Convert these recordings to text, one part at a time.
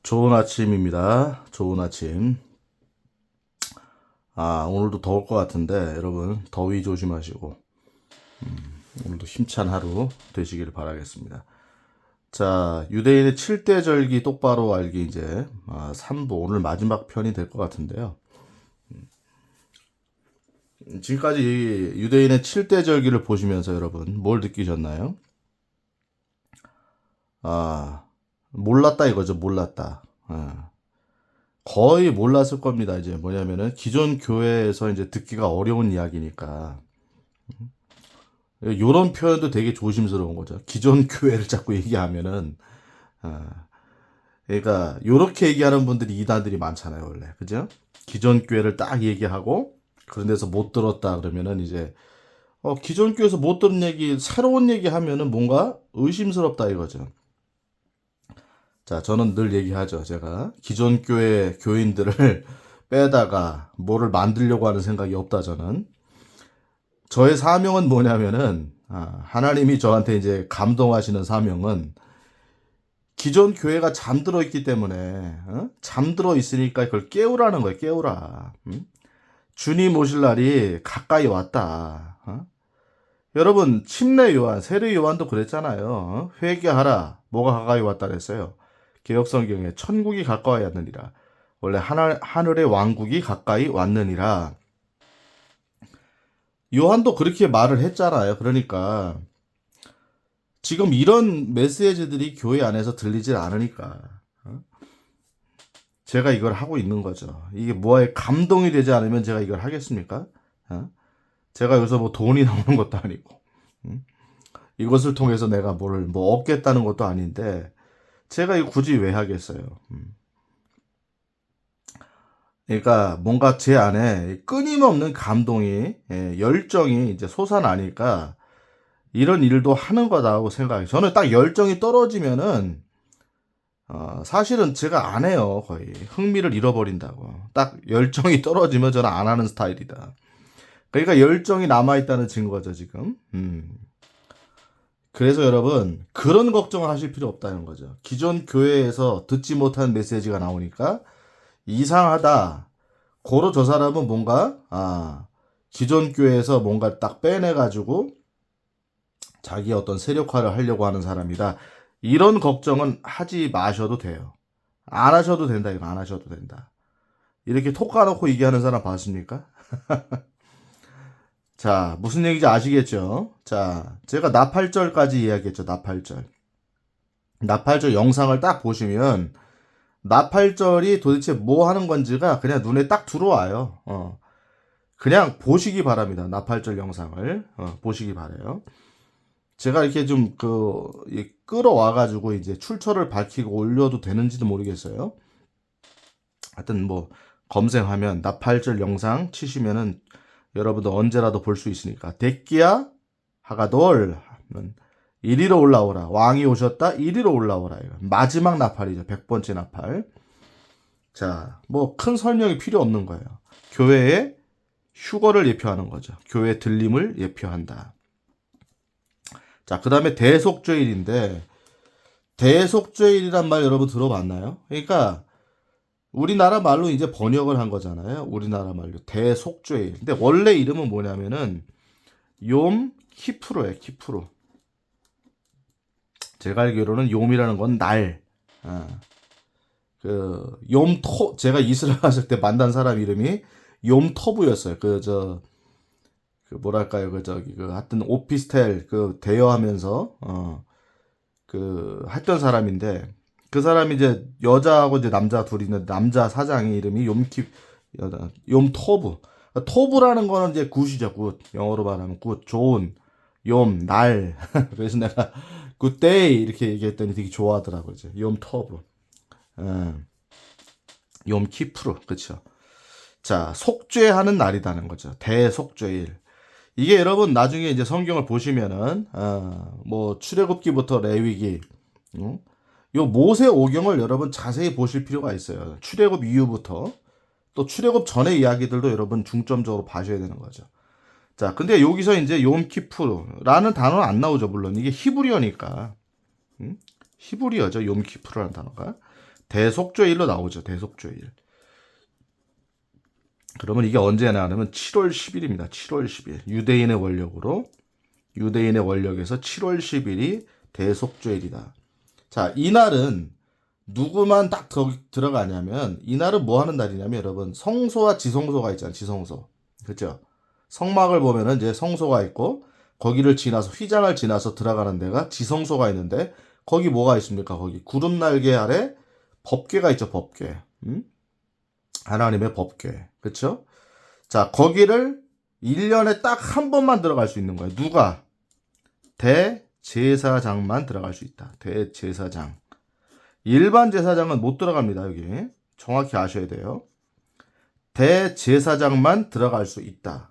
좋은 아침입니다. 좋은 아침. 오늘도 더울 것 같은데, 여러분, 더위 조심하시고, 오늘도 힘찬 하루 되시기를 바라겠습니다. 자, 유대인의 7대 절기 똑바로 알기 이제, 3부, 오늘 마지막 편이 될 것 같은데요. 지금까지 유대인의 7대 절기를 보시면서 여러분, 뭘 느끼셨나요? 아, 몰랐다 이거죠, 몰랐다. 거의 몰랐을 겁니다. 이제 뭐냐면은 기존 교회에서 이제 듣기가 어려운 이야기니까 요런 표현도 되게 조심스러운 거죠. 기존 교회를 자꾸 얘기하면은 어, 그러니까 요렇게 얘기하는 분들이 이단들이 많잖아요, 원래. 그죠? 기존 교회를 딱 얘기하고 그런 데서 못 들었다 그러면은 이제 기존 교회에서 못 들은 얘기, 새로운 얘기 하면은 뭔가 의심스럽다 이거죠. 자, 저는 늘 얘기하죠. 제가 기존 교회 교인들을 빼다가 뭐를 만들려고 하는 생각이 없다, 저는. 저의 사명은 뭐냐면은, 하나님이 저한테 이제 감동하시는 사명은 기존 교회가 잠들어 있기 때문에, 잠들어 있으니까 그걸 깨우라는 거예요, 깨우라. 주님 오실 날이 가까이 왔다. 여러분, 침례 요한, 세례 요한도 그랬잖아요. 회개하라. 뭐가 가까이 왔다 그랬어요. 개혁성경에 천국이 가까이 왔느니라. 원래 하늘의 왕국이 가까이 왔느니라. 요한도 그렇게 말을 했잖아요. 그러니까 지금 이런 메시지들이 교회 안에서 들리질 않으니까 제가 이걸 하고 있는 거죠. 이게 뭐에 감동이 되지 않으면 제가 이걸 하겠습니까? 제가 여기서 뭐 돈이 나오는 것도 아니고 이것을 통해서 내가 뭐 얻겠다는 것도 아닌데 제가 이거 굳이 왜 하겠어요? 그러니까 뭔가 제 안에 끊임없는 감동이, 열정이 이제 솟아나니까 이런 일도 하는 거다고 생각해요. 저는 딱 열정이 떨어지면은 사실은 제가 안 해요. 거의 흥미를 잃어버린다고. 딱 열정이 떨어지면 저는 안 하는 스타일이다. 그러니까 열정이 남아있다는 증거죠 지금. 그래서 여러분 그런 걱정을 하실 필요 없다는 거죠. 기존 교회에서 듣지 못한 메시지가 나오니까 이상하다. 고로 저 사람은 뭔가 기존 교회에서 뭔가 딱 빼내가지고 자기 어떤 세력화를 하려고 하는 사람이다. 이런 걱정은 하지 마셔도 돼요. 안 하셔도 된다. 이거 안 하셔도 된다. 이렇게 톡 까놓고 얘기하는 사람 봤습니까? 자, 무슨 얘기인지 아시겠죠? 자, 제가 나팔절까지 이야기했죠. 나팔절. 나팔절 영상을 딱 보시면 나팔절이 도대체 뭐 하는 건지가 그냥 눈에 딱 들어와요. 그냥 보시기 바랍니다. 나팔절 영상을 보시기 바래요. 제가 이렇게 좀 끌어와가지고 이제 출처를 밝히고 올려도 되는지도 모르겠어요. 하여튼 뭐 검색하면 나팔절 영상 치시면은 여러분들 언제라도 볼 수 있으니까 데끼야 하가돌 하면 이리로 올라오라. 왕이 오셨다. 이리로 올라오라. 이거. 마지막 나팔이죠. 100번째 나팔. 자, 뭐 큰 설명이 필요 없는 거예요. 교회의 휴거를 예표하는 거죠. 교회 들림을 예표한다. 자, 그 다음에 대속죄일인데 대속죄일이란 말 여러분 들어봤나요? 그러니까 우리나라 말로 이제 번역을 한 거잖아요. 우리나라 말로 대속죄일. 근데 원래 이름은 뭐냐면은 욤 키프로예요. 키프로. 제가 알기로는 욤이라는 건 날. 제가 이스라엘 갔을 때 만난 사람 이름이 욤터브였어요. 뭐랄까요, 하여튼 오피스텔, 대여하면서, 했던 사람인데, 그 사람이 이제 여자하고 이제 남자 둘이 있는데, 남자 사장의 이름이 욤터브. 토브라는 거는 이제 굿이죠, 굿. 영어로 말하면 굿, 좋은, 날. 그래서 내가 굿데이 이렇게 얘기했더니 되게 좋아하더라고요, 이제. 욤터브. 욤키프르, 그쵸. 자, 속죄하는 날이라는 거죠. 대속죄일. 이게 여러분 나중에 이제 성경을 보시면은 뭐 출애굽기부터 레위기, 요 모세 오경을 여러분 자세히 보실 필요가 있어요. 출애굽 이후부터 또 출애굽 전의 이야기들도 여러분 중점적으로 봐셔야 되는 거죠. 자, 근데 여기서 이제 욤키프르라는 단어는 안 나오죠. 물론 이게 히브리어니까 히브리어죠. 욤키프르라는 단어가 대속죄일로 나오죠. 대속죄일. 그러면 이게 언제 나냐면 7월 10일입니다. 7월 10일. 유대인의 원력에서 7월 10일이 대속죄일이다. 자, 이날은 누구만 딱 거기 들어가냐면 이날은 뭐 하는 날이냐면 여러분 성소와 지성소가 있잖아요. 지성소. 그죠? 성막을 보면은 이제 성소가 있고 거기를 지나서 휘장을 지나서 들어가는 데가 지성소가 있는데 거기 뭐가 있습니까? 거기 구름 날개 아래 법궤가 있죠. 법궤. 하나님의 법궤. 그쵸? 자, 거기를 1년에 딱 한 번만 들어갈 수 있는 거예요. 누가? 대제사장만 들어갈 수 있다. 대제사장. 일반 제사장은 못 들어갑니다. 여기. 정확히 아셔야 돼요. 대제사장만 들어갈 수 있다.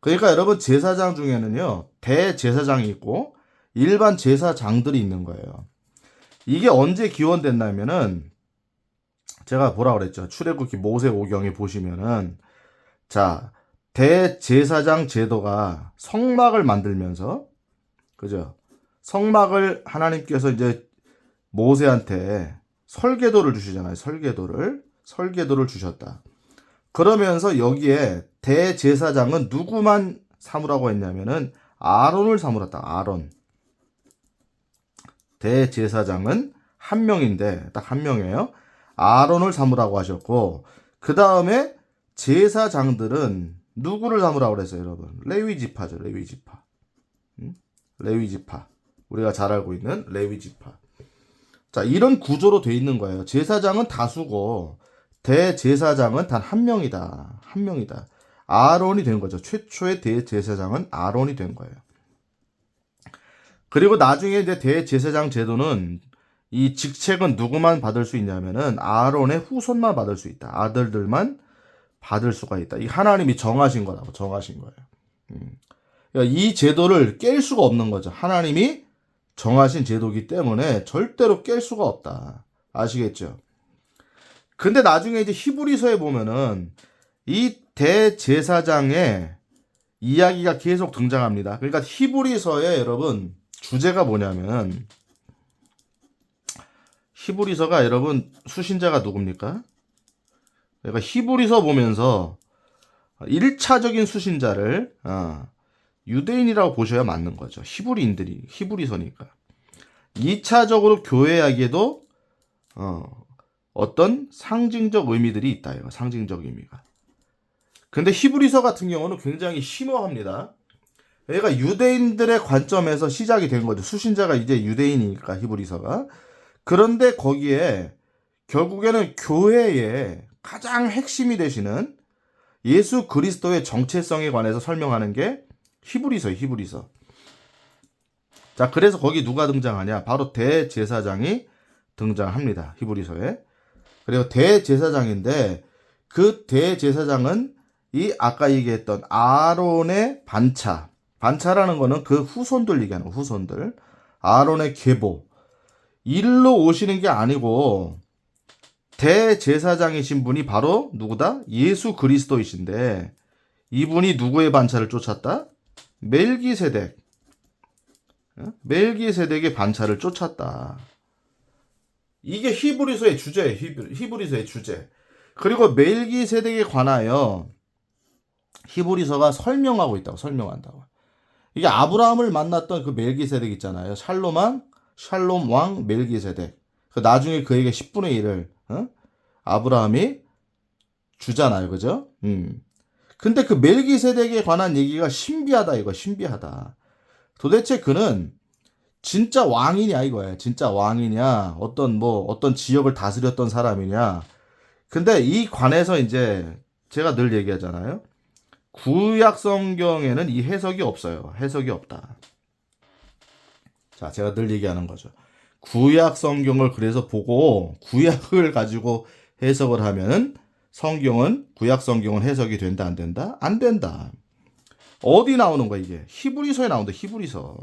그러니까 여러분 제사장 중에는요. 대제사장이 있고 일반 제사장들이 있는 거예요. 이게 언제 기원됐냐면은 제가 뭐라 그랬죠? 출애굽기 모세오경에 보시면은 자, 대제사장 제도가 성막을 만들면서 그죠? 성막을 하나님께서 이제 모세한테 설계도를 주시잖아요. 설계도를 주셨다. 그러면서 여기에 대제사장은 누구만 삼으라고 했냐면은 아론을 삼으랬다. 아론. 대제사장은 한 명인데 딱 한 명이에요. 아론을 삼으라고 하셨고 그 다음에 제사장들은 누구를 삼으라고 그랬어요, 여러분? 레위지파죠. 레위지파. 레위지파. 우리가 잘 알고 있는 레위지파. 자, 이런 구조로 돼 있는 거예요. 제사장은 다수고 대제사장은 단 한 명이다. 한 명이다. 아론이 된 거죠. 최초의 대제사장은 아론이 된 거예요. 그리고 나중에 이제 대제사장 제도는 이 직책은 누구만 받을 수 있냐면은 아론의 후손만 받을 수 있다. 아들들만 받을 수가 있다. 이 하나님이 정하신 거라고 정하신 거예요. 그러니까 이 제도를 깰 수가 없는 거죠. 하나님이 정하신 제도이기 때문에 절대로 깰 수가 없다. 아시겠죠? 근데 나중에 이제 히브리서에 보면은 이 대제사장의 이야기가 계속 등장합니다. 그러니까 히브리서에 여러분 주제가 뭐냐면 히브리서가 여러분 수신자가 누굽니까? 그러니까 히브리서 보면서 1차적인 수신자를 유대인이라고 보셔야 맞는 거죠. 히브리인들이 히브리서니까. 2차적으로 교회에게도 어떤 상징적 의미들이 있다. 이거 상징적 의미가. 근데 히브리서 같은 경우는 굉장히 심오합니다. 얘가 유대인들의 관점에서 시작이 된 거죠. 수신자가 이제 유대인이니까 히브리서가. 그런데 거기에 결국에는 교회의 가장 핵심이 되시는 예수 그리스도의 정체성에 관해서 설명하는 게 히브리서예요. 히브리서. 자, 그래서 거기 누가 등장하냐? 바로 대제사장이 등장합니다. 히브리서에. 그리고 대제사장인데 그 대제사장은 이 아까 얘기했던 아론의 반차라는 거는 그 후손들 얘기하는 거, 후손들. 아론의 계보. 일로 오시는 게 아니고 대제사장이신 분이 바로 누구다? 예수 그리스도이신데 이분이 누구의 반차를 쫓았다? 멜기세덱. 멜기세덱의 반차를 쫓았다. 이게 히브리서의 주제예요. 히브리서의 주제. 그리고 멜기세덱에 관하여 히브리서가 설명하고 있다고. 설명한다고. 이게 아브라함을 만났던 그 멜기세덱 있잖아요. 샬롬 왕 멜기세덱. 나중에 그에게 10분의 1을 아브라함이 주잖아요. 그죠? 근데 그 멜기세덱에 관한 얘기가 신비하다. 이거 신비하다. 도대체 그는 진짜 왕이냐 이거예요. 진짜 왕이냐, 어떤 지역을 다스렸던 사람이냐. 근데 이 관해서 이제 제가 늘 얘기하잖아요. 구약 성경에는 이 해석이 없어요. 해석이 없다. 자, 제가 늘 얘기하는 거죠. 구약 성경을 그래서 보고 구약을 가지고 해석을 하면은 구약 성경은 해석이 된다, 안 된다? 안 된다. 어디 나오는 거야, 이게? 히브리서에 나온다, 히브리서.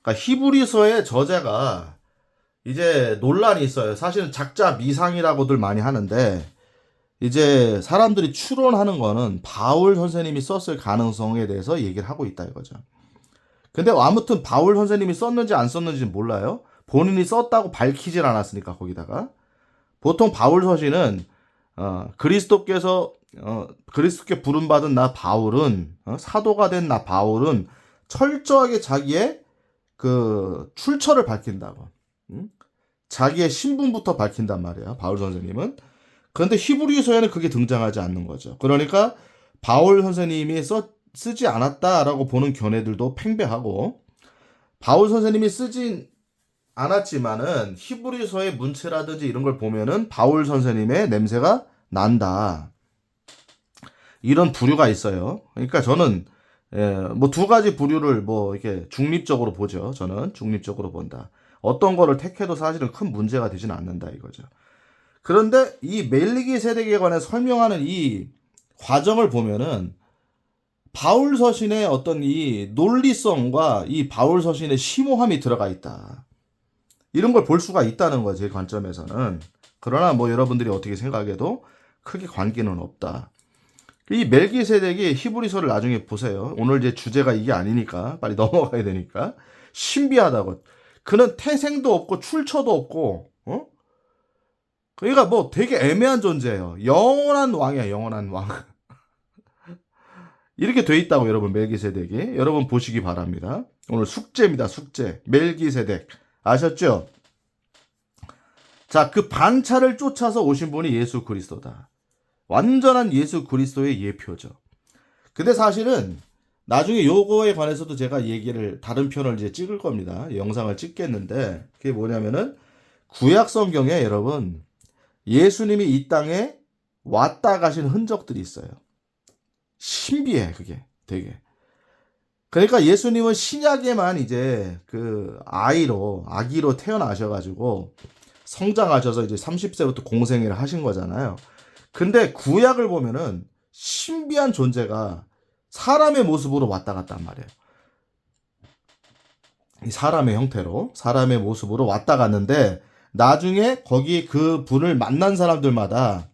그러니까 히브리서의 저자가 이제 논란이 있어요. 사실은 작자 미상이라고들 많이 하는데 이제 사람들이 추론하는 거는 바울 선생님이 썼을 가능성에 대해서 얘기를 하고 있다 이거죠. 근데 아무튼 바울 선생님이 썼는지 안 썼는지는 몰라요. 본인이 썼다고 밝히질 않았으니까 거기다가. 보통 바울 서신은 그리스도께 부름받은 나 바울은 사도가 된 나 바울은 철저하게 자기의 그 출처를 밝힌다고. 자기의 신분부터 밝힌단 말이에요. 바울 선생님은. 그런데 히브리서에는 그게 등장하지 않는 거죠. 그러니까 바울 선생님이 쓰지 않았다라고 보는 견해들도 팽배하고, 바울 선생님이 쓰진 않았지만은 히브리서의 문체라든지 이런 걸 보면은 바울 선생님의 냄새가 난다. 이런 부류가 있어요. 그러니까 저는 뭐 두 가지 부류를 뭐 이렇게 중립적으로 보죠. 저는 중립적으로 본다. 어떤 거를 택해도 사실은 큰 문제가 되지는 않는다 이거죠. 그런데 이 멜기세덱에 관해 설명하는 이 과정을 보면은 바울 서신의 어떤 이 논리성과 이 바울 서신의 심오함이 들어가 있다. 이런 걸 볼 수가 있다는 거죠, 제 관점에서는. 그러나 뭐 여러분들이 어떻게 생각해도 크게 관계는 없다. 이 멜기세덱이 히브리서를 나중에 보세요. 오늘 이제 주제가 이게 아니니까 빨리 넘어가야 되니까. 신비하다고. 그는 태생도 없고 출처도 없고, 그러니까 뭐 되게 애매한 존재예요. 영원한 왕이야, 영원한 왕. 이렇게 돼 있다고 여러분, 멜기세덱이. 여러분 보시기 바랍니다. 오늘 숙제입니다, 숙제. 멜기세덱. 아셨죠? 자, 그 반차를 쫓아서 오신 분이 예수 그리스도다. 완전한 예수 그리스도의 예표죠. 근데 사실은 나중에 요거에 관해서도 제가 얘기를 다른 편을 이제 찍을 겁니다. 영상을 찍겠는데 그게 뭐냐면은 구약 성경에 여러분 예수님이 이 땅에 왔다 가신 흔적들이 있어요. 신비해 그게 되게. 그러니까 예수님은 신약에만 이제 그 아기로 태어나셔가지고 성장하셔서 이제 30세부터 공생애를 하신 거잖아요. 근데 구약을 보면은 신비한 존재가 사람의 모습으로 왔다 갔단 말이에요. 이 사람의 형태로, 사람의 모습으로 왔다 갔는데 나중에 거기 그 분을 만난 사람들마다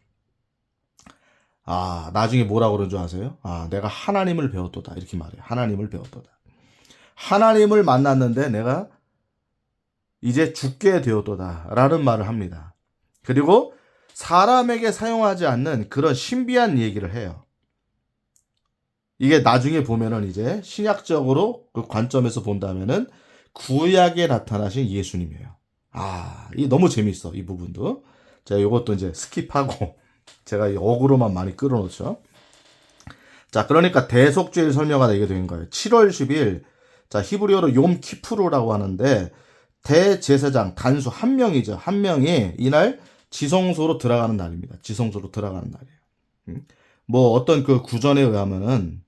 나중에 뭐라고 그런 줄 아세요? 내가 하나님을 배웠도다. 이렇게 말해요. 하나님을 배웠도다. 하나님을 만났는데 내가 이제 죽게 되었도다. 라는 말을 합니다. 그리고 사람에게 사용하지 않는 그런 신비한 얘기를 해요. 이게 나중에 보면은 이제 신약적으로 그 관점에서 본다면은 구약에 나타나신 예수님이에요. 이 너무 재밌어. 이 부분도. 자, 요것도 이제 스킵하고 제가 이 어그로만 많이 끌어놓죠. 자, 그러니까 대속죄를 설명하다 이게 된 거예요. 7월 10일, 자, 히브리어로 욤 키푸르라고 하는데 대제사장 단수 한 명이죠. 한 명이 이날 지성소로 들어가는 날입니다. 지성소로 들어가는 날이에요. 뭐 어떤 그 구전에 의하면은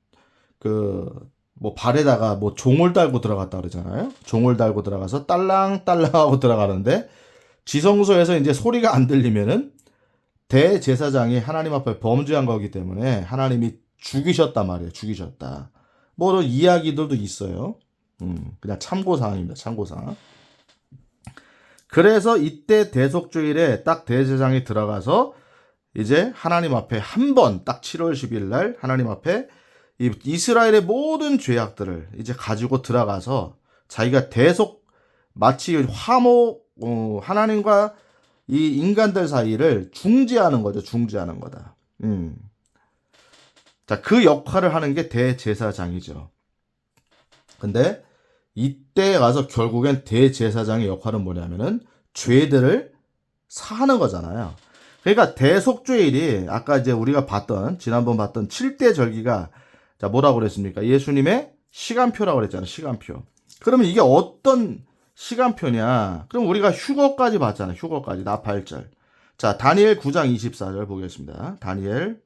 뭐 발에다가 뭐 종을 달고 들어갔다 그러잖아요. 종을 달고 들어가서 딸랑딸랑 하고 들어가는데 지성소에서 이제 소리가 안 들리면은 대제사장이 하나님 앞에 범죄한 거기 때문에 하나님이 죽이셨단 말이에요. 죽이셨다. 뭐 그런 이야기들도 있어요. 그냥 참고사항입니다. 참고사항. 그래서 이때 대속주일에 딱 대제사장이 들어가서 이제 하나님 앞에 한 번 딱 7월 10일 날 하나님 앞에 이 이스라엘의 모든 죄악들을 이제 가지고 들어가서 자기가 마치 하나님과 이 인간들 사이를 중재하는 거죠. 중재하는 거다. 자, 그 역할을 하는 게 대제사장이죠. 근데 이때 가서 결국엔 대제사장의 역할은 뭐냐면은 죄들을 사하는 거잖아요. 그러니까 대속죄일이 아까 이제 우리가 지난번 봤던 7대 절기가 자, 뭐라고 그랬습니까? 예수님의 시간표라고 그랬잖아요. 시간표. 그러면 이게 어떤 시간표냐? 그럼 우리가 휴거까지 봤잖아요. 휴거까지. 나팔절. 자, 다니엘 9장 24절 보겠습니다. 다니엘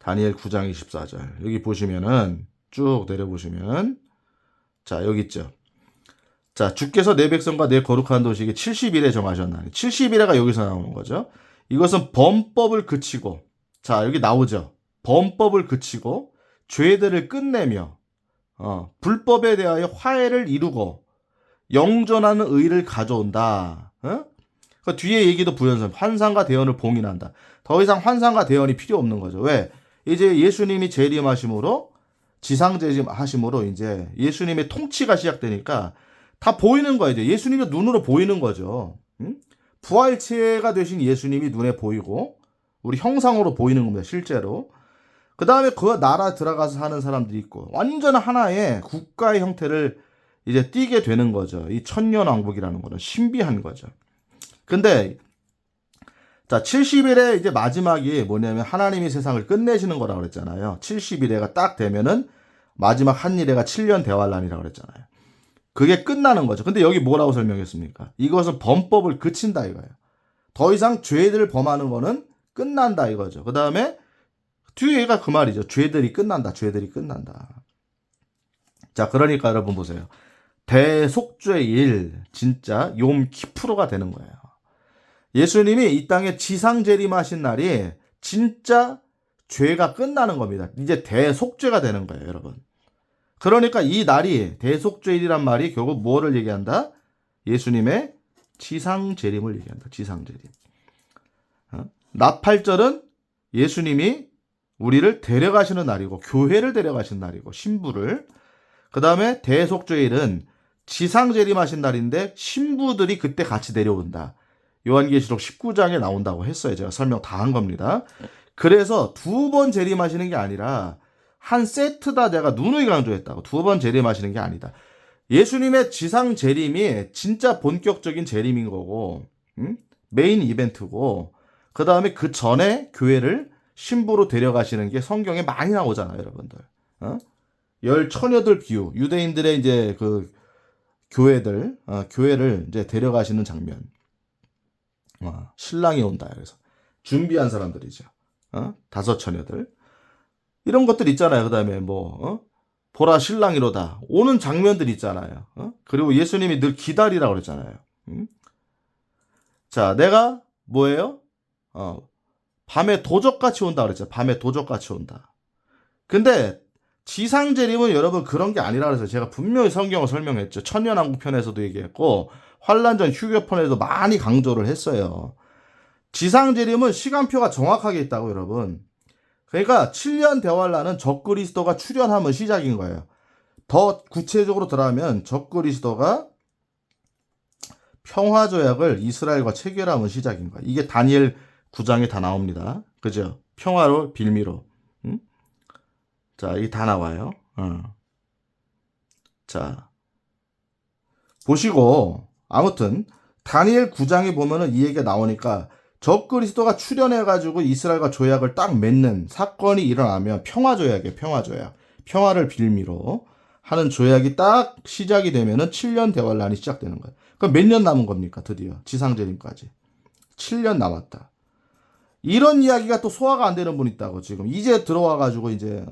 9장 24절. 여기 보시면은 쭉 내려보시면 자, 여기 있죠. 자, 주께서 내 백성과 내 거룩한 도시에게 70일에 정하셨나니. 70일에가 여기서 나오는 거죠. 이것은 범법을 그치고, 자, 여기 나오죠. 범법을 그치고 죄들을 끝내며 불법에 대하여 화해를 이루고 영존하는 의를 가져온다. 그 뒤에 얘기도 부연선 환상과 대언을 봉인한다. 더 이상 환상과 대언이 필요 없는 거죠. 왜? 이제 예수님이 재림하심으로 지상재림하심으로 이제 예수님의 통치가 시작되니까 다 보이는 거예요. 예수님이 눈으로 보이는 거죠. 응? 부활체가 되신 예수님이 눈에 보이고 우리 형상으로 보이는 겁니다. 실제로. 그 다음에 그 나라 들어가서 사는 사람들이 있고 완전 하나의 국가의 형태를 이제 띠게 되는 거죠. 이 천년왕국이라는 거는 신비한 거죠. 근데 자 70일에 이제 마지막이 뭐냐면 하나님이 세상을 끝내시는 거라고 그랬잖아요. 70일에가 딱 되면은 마지막 한 일회가 7년 대환란이라고 그랬잖아요. 그게 끝나는 거죠. 근데 여기 뭐라고 설명했습니까? 이것은 범법을 그친다 이거예요. 더 이상 죄를 범하는 거는 끝난다 이거죠. 그 다음에 뒤에가 그 말이죠. 죄들이 끝난다. 죄들이 끝난다. 자, 그러니까 여러분 보세요. 대속죄일 진짜 욤 키푸르가 되는 거예요. 예수님이 이 땅에 지상 재림하신 날이 진짜 죄가 끝나는 겁니다. 이제 대속죄가 되는 거예요, 여러분. 그러니까 이 날이 대속죄일이란 말이 결국 뭐를 얘기한다? 예수님의 지상 재림을 얘기한다. 지상 재림. 나팔절은 예수님이 우리를 데려가시는 날이고 교회를 데려가시는 날이고 신부를. 그 다음에 대속죄일은 지상 재림하신 날인데 신부들이 그때 같이 내려온다. 요한계시록 19장에 나온다고 했어요. 제가 설명 다 한 겁니다. 그래서 두 번 재림하시는 게 아니라 한 세트다 내가 누누이 강조했다고. 두 번 재림하시는 게 아니다. 예수님의 지상 재림이 진짜 본격적인 재림인 거고 메인 이벤트고 그 다음에 그 전에 교회를 신부로 데려가시는 게 성경에 많이 나오잖아요, 여러분들. 열 처녀들 비유, 유대인들의 이제 그 교회들, 교회를 이제 데려가시는 장면. 신랑이 온다. 그래서 준비한 사람들이죠. 다섯 처녀들. 이런 것들 있잖아요. 그 다음에 보라 신랑이로다. 오는 장면들 있잖아요. 그리고 예수님이 늘 기다리라고 그랬잖아요. 자, 내가 뭐예요? 밤에 도적같이 온다 그랬죠. 밤에 도적같이 온다. 근데 지상재림은 여러분 그런 게 아니라 그래서 제가 분명히 성경을 설명했죠. 천년왕국 편에서도 얘기했고 환란전 휴교편에도 많이 강조를 했어요. 지상재림은 시간표가 정확하게 있다고 여러분. 그러니까 7년 대환란은 적그리스도가 출현하면 시작인 거예요. 더 구체적으로 들어가면 적그리스도가 평화조약을 이스라엘과 체결하면 시작인 거예요. 이게 다니엘 9장에 다 나옵니다. 그죠? 평화로 빌미로. 자, 이게 다 나와요. 자, 보시고 아무튼 다니엘 9장에 보면은 이 얘기가 나오니까 적그리스도가 출현해가지고 이스라엘과 조약을 딱 맺는 사건이 일어나면 평화조약이에요. 평화조약. 평화를 빌미로 하는 조약이 딱 시작이 되면은 7년 대환란이 시작되는 거예요. 그럼 몇 년 남은 겁니까? 드디어 지상재림까지 7년 남았다. 이런 이야기가 또 소화가 안 되는 분 있다고. 지금 이제 들어와가지고 이제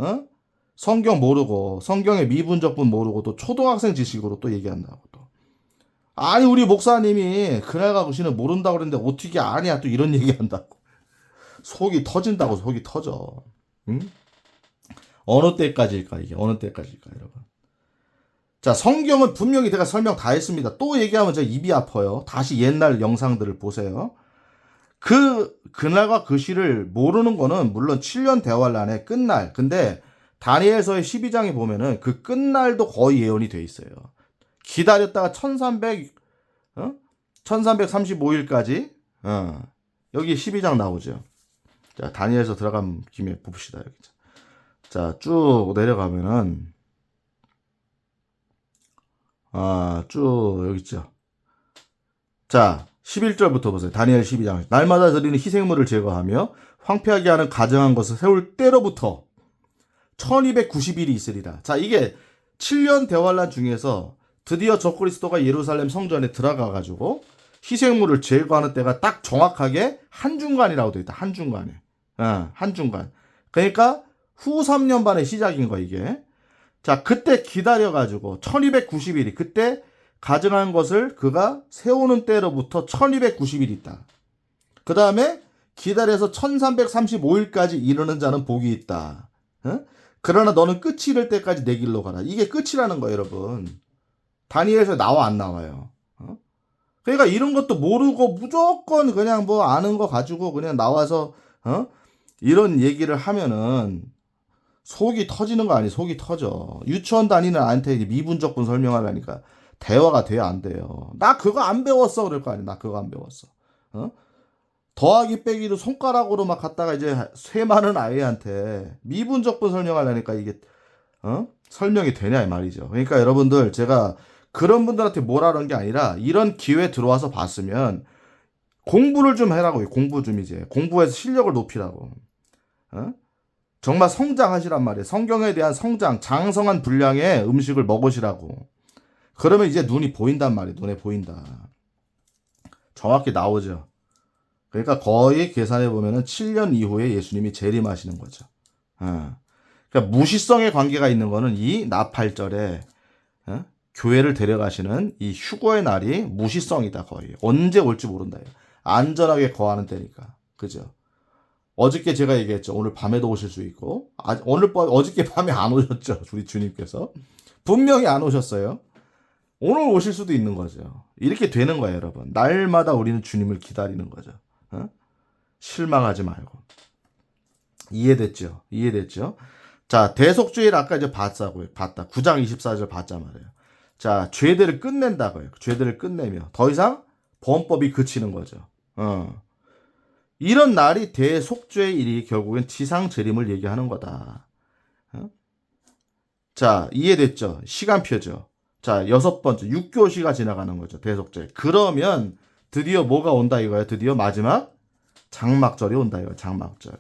성경 모르고 성경의 미분적분 모르고 또 초등학생 지식으로 또 얘기한다고 또. 아니 우리 목사님이 그날 가고 시는 모른다고 그랬는데 어떻게 아냐 또 이런 얘기한다고. 속이 터진다고. 속이 터져. 응? 어느 때까지일까 이게. 어느 때까지일까 여러분. 자, 성경은 분명히 제가 설명 다 했습니다. 또 얘기하면 제가 입이 아파요. 다시 옛날 영상들을 보세요. 그날과 그 시를 모르는 거는 물론 7년 대환란의 끝날. 근데 다니엘서의 12장에 보면은 그 끝날도 거의 예언이 돼 있어요. 기다렸다가 1335일까지 여기 12장 나오죠. 자, 다니엘서 들어간 김에 봅시다. 여기. 자, 쭉 내려가면은 쭉 여기 있죠. 자, 11절부터 보세요. 다니엘 12장. 날마다 드리는 희생물을 제거하며 황폐하게 하는 가증한 것을 세울 때로부터 1290일이 있으리라. 자, 이게 7년 대환란 중에서 드디어 적그리스도가 예루살렘 성전에 들어가가지고 희생물을 제거하는 때가 딱 정확하게 한중간이라고 되어 있다. 한중간에. 한중간. 그러니까 후 3년 반의 시작인 거야, 이게. 자, 그때 기다려가지고 1290일이 그때 가증한 것을 그가 세우는 때로부터 1290일이 있다. 그 다음에 기다려서 1335일까지 이르는 자는 복이 있다. 그러나 너는 끝이 이를 때까지 내 길로 가라. 이게 끝이라는 거예요, 여러분. 다니엘에서 나와 안 나와요. 그러니까 이런 것도 모르고 무조건 그냥 뭐 아는 거 가지고 그냥 나와서 이런 얘기를 하면은 속이 터지는 거 아니에요. 속이 터져. 유치원 다니는 아이한테 미분적분 설명하려니까 대화가 돼야 안 돼요. 나 그거 안 배웠어 그럴 거 아니야. 나 그거 안 배웠어. 어? 더하기 빼기도 손가락으로 막 갖다가 이제 세 많은 아이한테 미분적분 설명하려니까 이게 설명이 되냐 이 말이죠. 그러니까 여러분들 제가 그런 분들한테 뭐라는 게 아니라 이런 기회 들어와서 봤으면 공부를 좀 해라고요. 공부 좀 이제 공부해서 실력을 높이라고. 어? 정말 성장하시란 말이에요. 성경에 대한 성장, 장성한 분량의 음식을 먹으시라고. 그러면 이제 눈이 보인단 말이에요. 눈에 보인다. 정확히 나오죠. 그러니까 거의 계산해 보면은 7년 이후에 예수님이 재림하시는 거죠. 그러니까 무시성의 관계가 있는 거는 이 나팔절에 교회를 데려가시는 이 휴거의 날이 무시성이다 거의. 언제 올지 모른다. 안전하게 거하는 때니까. 그죠? 어저께 제가 얘기했죠. 오늘 밤에도 오실 수 있고 어저께 밤에 안 오셨죠. 우리 주님께서. 분명히 안 오셨어요. 오늘 오실 수도 있는 거죠. 이렇게 되는 거예요, 여러분. 날마다 우리는 주님을 기다리는 거죠. 실망하지 말고. 이해됐죠? 이해됐죠? 자, 대속죄를 아까 이제 봤다. 9장 24절 봤자 말이에요. 자, 죄들을 끝낸다고요. 죄들을 끝내며 더 이상 범법이 그치는 거죠. 이런 날이 대속죄의 일이 결국엔 지상 재림을 얘기하는 거다. 자, 이해됐죠? 시간표죠. 자, 6번째, 6교시가 지나가는 거죠. 대속죄. 그러면 드디어 뭐가 온다 이거예요. 드디어 마지막 장막절이 온다 이거예요. 장막절.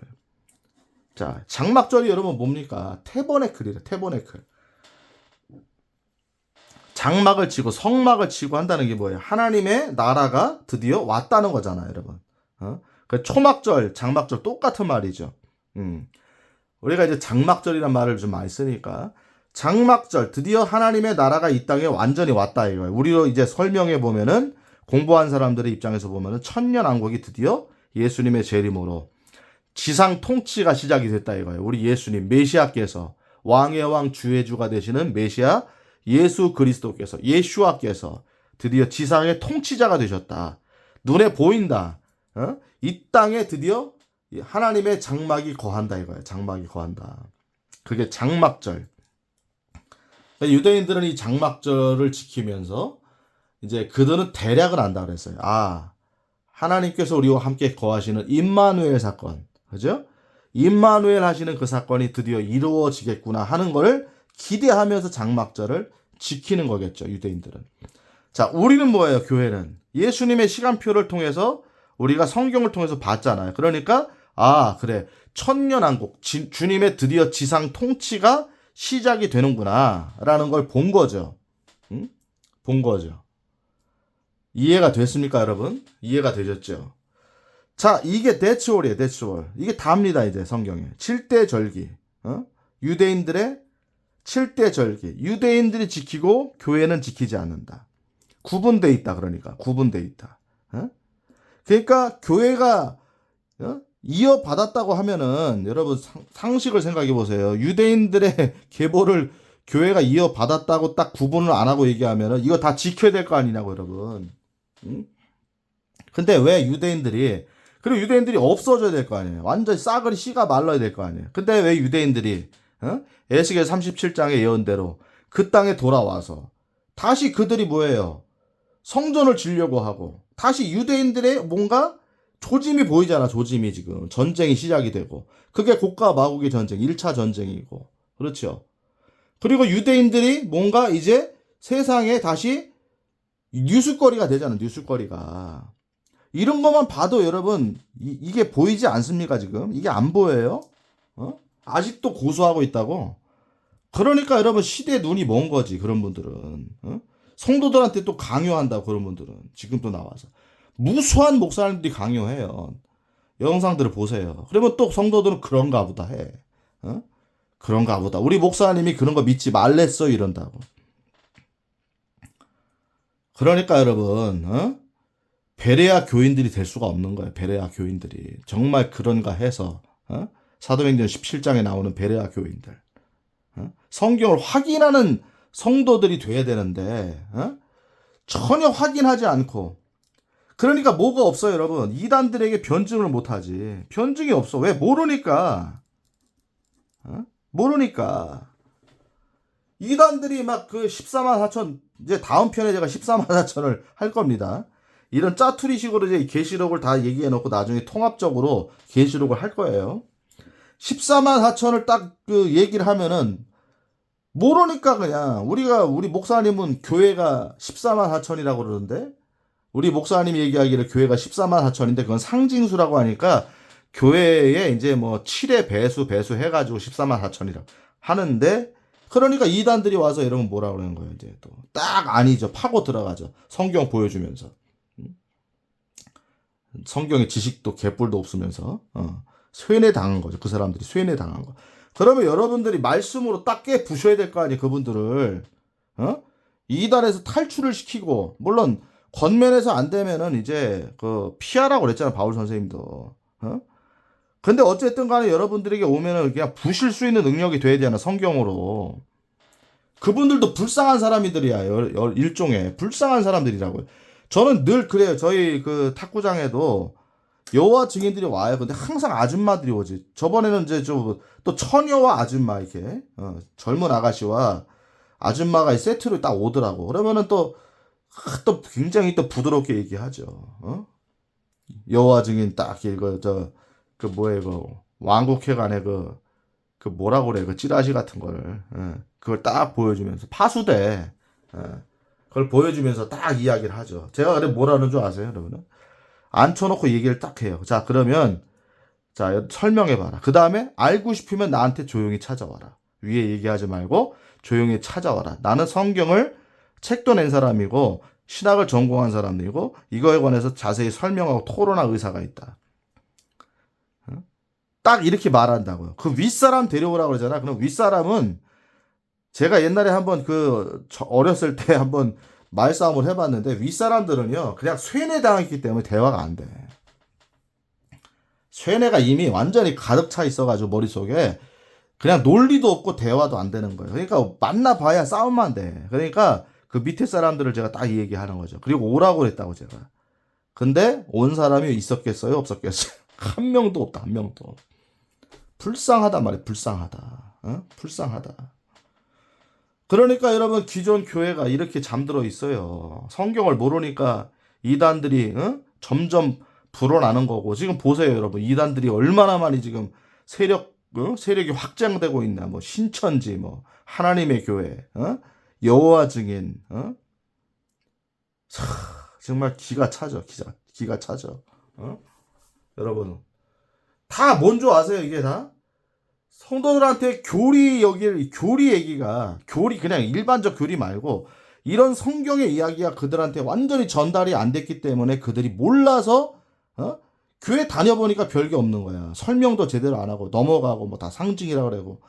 자, 장막절이 여러분 뭡니까? 태버네클이래. 태버네클. 장막을 치고 성막을 치고 한다는 게 뭐예요? 하나님의 나라가 드디어 왔다는 거잖아요, 여러분. 그 초막절, 장막절 똑같은 말이죠. 우리가 이제 장막절이란 말을 좀 많이 쓰니까 장막절, 드디어 하나님의 나라가 이 땅에 완전히 왔다 이거예요. 우리로 이제 설명해 보면은 공부한 사람들의 입장에서 보면은 천년왕국이 드디어 예수님의 재림으로 지상 통치가 시작이 됐다 이거예요. 우리 예수님 메시아께서 왕의 왕 주의 주가 되시는 메시아 예수 그리스도께서 예슈아께서 드디어 지상의 통치자가 되셨다. 눈에 보인다. 이 땅에 드디어 하나님의 장막이 거한다 이거예요. 장막이 거한다. 그게 장막절. 유대인들은 이 장막절을 지키면서 이제 그들은 대략을 안다 그랬어요. 아, 하나님께서 우리와 함께 거하시는 임마누엘 사건, 그죠? 임마누엘 하시는 그 사건이 드디어 이루어지겠구나 하는 거를 기대하면서 장막절을 지키는 거겠죠, 유대인들은. 자, 우리는 뭐예요, 교회는? 예수님의 시간표를 통해서 우리가 성경을 통해서 봤잖아요. 그러니까, 아, 그래. 천년왕국, 주님의 드디어 지상 통치가 시작이 되는구나, 라는 걸 본 거죠. 본 거죠. 이해가 됐습니까, 여러분? 이해가 되셨죠? 자, 이게 대추월이에요, 대추월. 이게 답니다, 이제 성경에. 7대 절기. 유대인들의 7대 절기. 유대인들이 지키고 교회는 지키지 않는다. 구분돼 있다, 그러니까. 구분돼 있다. 그러니까 교회가 이어받았다고 하면은 여러분 상식을 생각해 보세요. 유대인들의 계보를 교회가 이어받았다고 딱 구분을 안 하고 얘기하면은 이거 다 지켜야 될 거 아니냐고, 여러분. 근데 왜 유대인들이, 그리고 유대인들이 없어져야 될 거 아니에요. 완전히 싸그리 씨가 말라야 될 거 아니에요. 근데 왜 유대인들이 에스겔 37장의 예언대로 그 땅에 돌아와서 다시 그들이 뭐예요? 성전을 지려고 하고 다시 유대인들의 뭔가 조짐이 보이잖아. 조짐이 지금 전쟁이 시작이 되고 그게 고가 마국의 전쟁 1차 전쟁이고 그렇죠. 그리고 유대인들이 뭔가 이제 세상에 다시 뉴스거리가 되잖아. 뉴스거리가. 이런 것만 봐도 여러분 이게 보이지 않습니까 지금? 이게 안 보여요? 아직도 고수하고 있다고? 그러니까 여러분 시대에 눈이 먼 거지 그런 분들은. 성도들한테 또 강요한다 그런 분들은. 지금 또 나와서. 무수한 목사님들이 강요해요. 영상들을 보세요. 그러면 또 성도들은 그런가 보다 해. 그런가 보다. 우리 목사님이 그런 거 믿지 말랬어 이런다고. 그러니까 여러분 베레아 교인들이 될 수가 없는 거예요. 베레아 교인들이. 정말 그런가 해서 사도행전 17장에 나오는 베레아 교인들. 성경을 확인하는 성도들이 돼야 되는데 전혀 확인하지 않고 그러니까 뭐가 없어요 여러분. 이단들에게 변증을 못하지. 변증이 없어. 왜? 모르니까. 모르니까. 이단들이 막 그 14만 4천 이제 다음 편에 제가 14만 4천을 할 겁니다. 이런 짜투리식으로 이제 계시록을 다 얘기해 놓고 나중에 통합적으로 계시록을 할 거예요. 14만 4천을 딱 그 얘기를 하면은 모르니까 그냥 우리 목사님은 교회가 14만 4천이라고 그러는데 우리 목사님 얘기하기를 교회가 14만 4천인데 그건 상징수라고 하니까 교회에 이제 뭐 7의 배수 해가지고 14만 4천이라고 하는데 그러니까 이단들이 와서 이러면 뭐라 그러는 거예요. 이제 또 딱 아니죠. 파고 들어가죠. 성경 보여주면서. 성경의 지식도 개뿔도 없으면서 쇠뇌 당한 거죠. 그 사람들이 쇠뇌 당한 거. 그러면 여러분들이 말씀으로 딱 깨 부셔야 될 거 아니에요. 그분들을. 이단에서 탈출을 시키고 물론 권면에서 안 되면은 이제 그 피하라고 그랬잖아. 바울 선생님도. 근데 어쨌든 간에 여러분들에게 오면은 그냥 부실 수 있는 능력이 돼야 되잖아. 성경으로. 그분들도 불쌍한 사람들이야. 일종의 불쌍한 사람들이라고요. 저는 늘 그래요. 저희 그 탁구장에도 여호와 증인들이 와요. 근데 항상 아줌마들이 오지. 저번에는 이제 좀 또 처녀와 아줌마 이렇게 젊은 아가씨와 아줌마가 세트로 딱 오더라고. 그러면은 또 굉장히 또 부드럽게 얘기하죠. 여호와 증인 딱 이거 그 뭐예요, 그 왕국회관에 그 뭐라고 그래, 그 찌라시 같은 거를 그걸 딱 보여주면서 파수대 그걸 보여주면서 딱 이야기를 하죠. 제가 그래 뭐라는 줄 아세요, 여러분은? 앉혀놓고 얘기를 딱 해요. 자, 그러면 자 설명해봐라. 그 다음에 알고 싶으면 나한테 조용히 찾아와라. 위에 얘기하지 말고 조용히 찾아와라. 나는 성경을 책도 낸 사람이고 신학을 전공한 사람이고 이거에 관해서 자세히 설명하고 토론할 의사가 있다. 딱 이렇게 말한다고요. 그 윗사람 데려오라고 그러잖아. 그럼 윗사람은 제가 옛날에 한번 어렸을 때 한번 말싸움을 해봤는데 윗사람들은요 그냥 쇠뇌 당했기 때문에 대화가 안 돼. 쇠뇌가 이미 완전히 가득 차 있어가지고 머릿속에 그냥 논리도 없고 대화도 안 되는 거예요. 그러니까 만나봐야 싸움만 돼. 그러니까 그 밑에 사람들을 제가 딱 얘기하는 거죠. 그리고 오라고 그랬다고 제가. 근데 온 사람이 있었겠어요? 없었겠어요? 한 명도 없다. 한 명도. 불쌍하단 말이에요. 불쌍하다. 불쌍하다. 그러니까 여러분 기존 교회가 이렇게 잠들어 있어요. 성경을 모르니까 이단들이 점점 불어나는 거고 지금 보세요 여러분. 이단들이 얼마나 많이 지금 세력이 확장되고 있나. 뭐 신천지 뭐 하나님의 교회 여호와 증인 정말 기가 차죠. 기가 차죠. 여러분 다 뭔 줄 아세요? 이게 다 성도들한테 교리 얘기가 그냥 일반적 교리 말고 이런 성경의 이야기가 그들한테 완전히 전달이 안 됐기 때문에 그들이 몰라서 교회 다녀보니까 별게 없는 거야. 설명도 제대로 안 하고 넘어가고 뭐 다 상징이라 그러고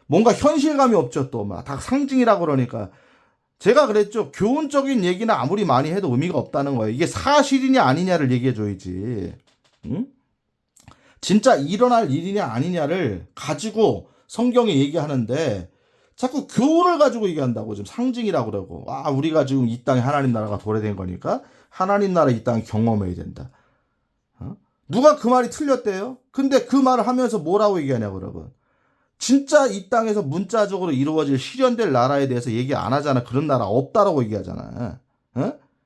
뭔가 현실감이 없죠. 또 막 다 상징이라 그러니까 제가 그랬죠. 교훈적인 얘기는 아무리 많이 해도 의미가 없다는 거예요. 이게 사실이냐 아니냐를 얘기해 줘야지. 응? 진짜 일어날 일이냐 아니냐를 가지고 성경이 얘기하는데 자꾸 교훈을 가지고 얘기한다고. 지금 상징이라고 그러고 우리가 지금 이 땅에 하나님 나라가 도래된 거니까 하나님 나라 이 땅 경험해야 된다. 누가 그 말이 틀렸대요? 근데 그 말을 하면서 뭐라고 얘기하냐고 여러분. 진짜 이 땅에서 문자적으로 이루어질 실현될 나라에 대해서 얘기 안 하잖아. 그런 나라 없다라고 얘기하잖아.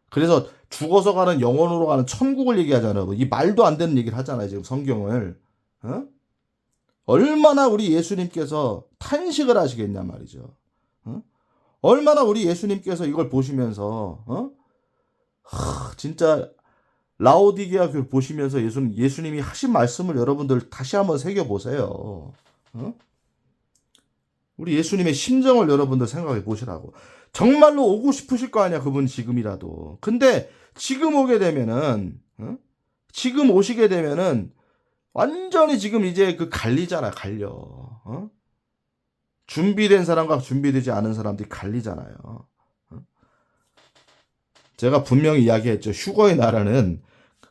그래서 죽어서 가는 영혼으로 가는 천국을 얘기하잖아. 이 말도 안 되는 얘기를 하잖아요. 지금 성경을. 얼마나 우리 예수님께서 탄식을 하시겠냐 말이죠. 얼마나 우리 예수님께서 이걸 보시면서 진짜 라오디게아 교를 보시면서 예수님이 하신 말씀을 여러분들 다시 한번 새겨보세요. 우리 예수님의 심정을 여러분들 생각해 보시라고. 정말로 오고 싶으실 거 아니야, 그분 지금이라도. 근데 지금 오시게 되면은 완전히 지금 이제 갈리잖아, 갈려. 준비된 사람과 준비되지 않은 사람들이 갈리잖아요. 제가 분명히 이야기했죠. 휴거의 나라는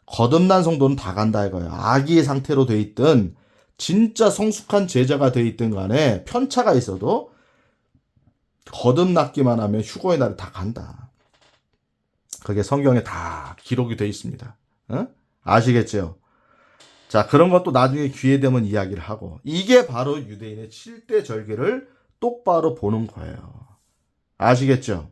거듭난 성도는 다 간다 이거예요. 아기의 상태로 돼 있든 진짜 성숙한 제자가 돼 있든 간에 편차가 있어도 거듭났기만 하면 휴거의 날에 다 간다. 그게 성경에 다 기록이 돼 있습니다. 아시겠죠? 자, 그런 것도 나중에 기회 되면 이야기를 하고 이게 바로 유대인의 7대 절기를 똑바로 보는 거예요. 아시겠죠?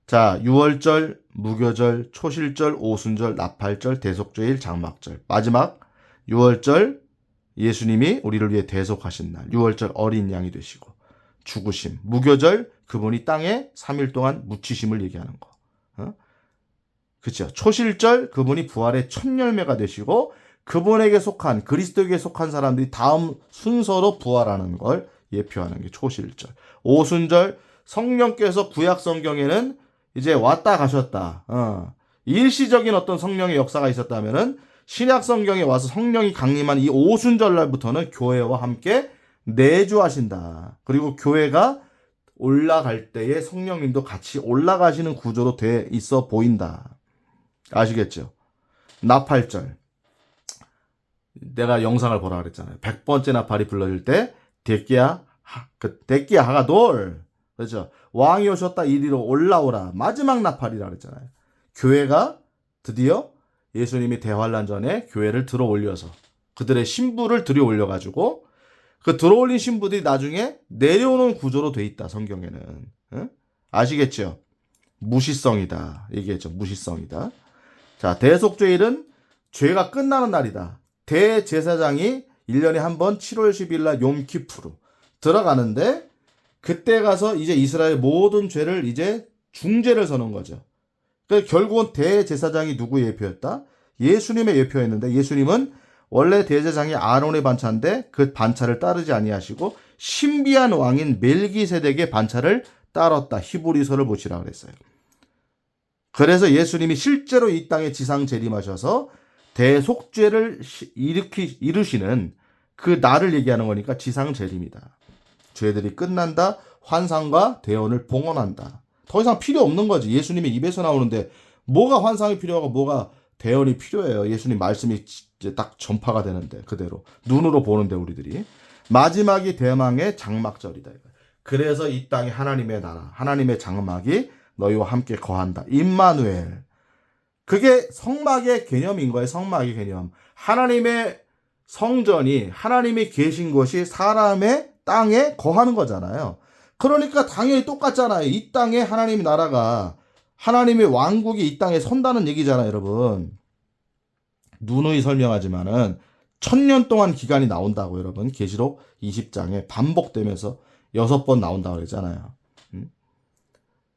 자, 유월절, 무교절, 초실절, 오순절, 나팔절, 대속죄일, 장막절. 마지막 유월절 예수님이 우리를 위해 대속하신 날. 유월절 어린 양이 되시고 죽으심. 무교절 그분이 땅에 3일 동안 묻히심을 얘기하는 거. 그렇죠. 초실절 그분이 부활의 첫 열매가 되시고 그분에게 속한 그리스도에게 속한 사람들이 다음 순서로 부활하는 걸 예표하는 게 초실절. 오순절 성령께서 구약 성경에는 이제 왔다 가셨다. 일시적인 어떤 성령의 역사가 있었다면은 신약 성경에 와서 성령이 강림한 이 오순절 날부터는 교회와 함께 내주하신다. 그리고 교회가 올라갈 때에 성령님도 같이 올라가시는 구조로 돼 있어 보인다. 아시겠죠? 나팔절. 내가 영상을 보라 그랬잖아요. 100번째 나팔이 불러질 때 데끼야 하가돌. 그렇죠? 왕이 오셨다 이리로 올라오라. 마지막 나팔이라 그랬잖아요. 교회가 드디어 예수님이 대환란 전에 교회를 들어 올려서 그들의 신부를 들여 올려 가지고 그 들어 올린 신부들이 나중에 내려오는 구조로 돼 있다. 성경에는. 아시겠죠? 무시성이다. 얘기했죠. 무시성이다. 자, 대속죄일은 죄가 끝나는 날이다. 대제사장이 1년에 한 번 7월 10일 날 욤키푸르 들어가는데 그때 가서 이제 이스라엘 모든 죄를 이제 중죄를 서는 거죠. 그러니까 결국은 대제사장이 누구의 예표였다? 예수님의 예표였는데 예수님은 원래 대제사장이 아론의 반차인데 그 반차를 따르지 아니하시고 신비한 왕인 멜기세덱의 반차를 따랐다. 히브리서를 보시라 그랬어요. 그래서 예수님이 실제로 이 땅에 지상 재림하셔서 대속죄를 이루시는 그 날을 얘기하는 거니까 지상 재림이다. 죄들이 끝난다. 환상과 대언을 봉헌한다. 더 이상 필요 없는 거지. 예수님의 입에서 나오는데 뭐가 환상이 필요하고 뭐가 대언이 필요해요. 예수님 말씀이 이제 딱 전파가 되는데 그대로 눈으로 보는데 우리들이 마지막이 대망의 장막절이다. 그래서 이 땅에 하나님의 나라, 하나님의 장막이 너희와 함께 거한다. 임마누엘. 그게 성막의 개념인 거예요. 성막의 개념. 하나님의 성전이 하나님이 계신 곳이 사람의 땅에 거하는 거잖아요. 그러니까 당연히 똑같잖아요. 이 땅에 하나님의 나라가 하나님의 왕국이 이 땅에 선다는 얘기잖아요, 여러분. 누누이 설명하지만은 1000년 동안 기간이 나온다고 여러분. 계시록 20장에 반복되면서 6번 나온다고 그랬잖아요.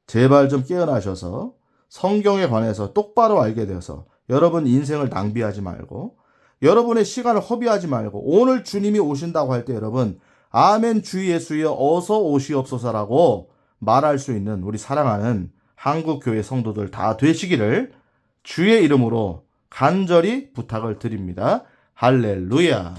제발 좀 깨어나셔서 성경에 관해서 똑바로 알게 되어서 여러분 인생을 낭비하지 말고 여러분의 시간을 허비하지 말고 오늘 주님이 오신다고 할 때 여러분 아멘 주 예수여 어서 오시옵소서라고 말할 수 있는 우리 사랑하는 한국교회 성도들 다 되시기를 주의 이름으로 간절히 부탁을 드립니다. 할렐루야.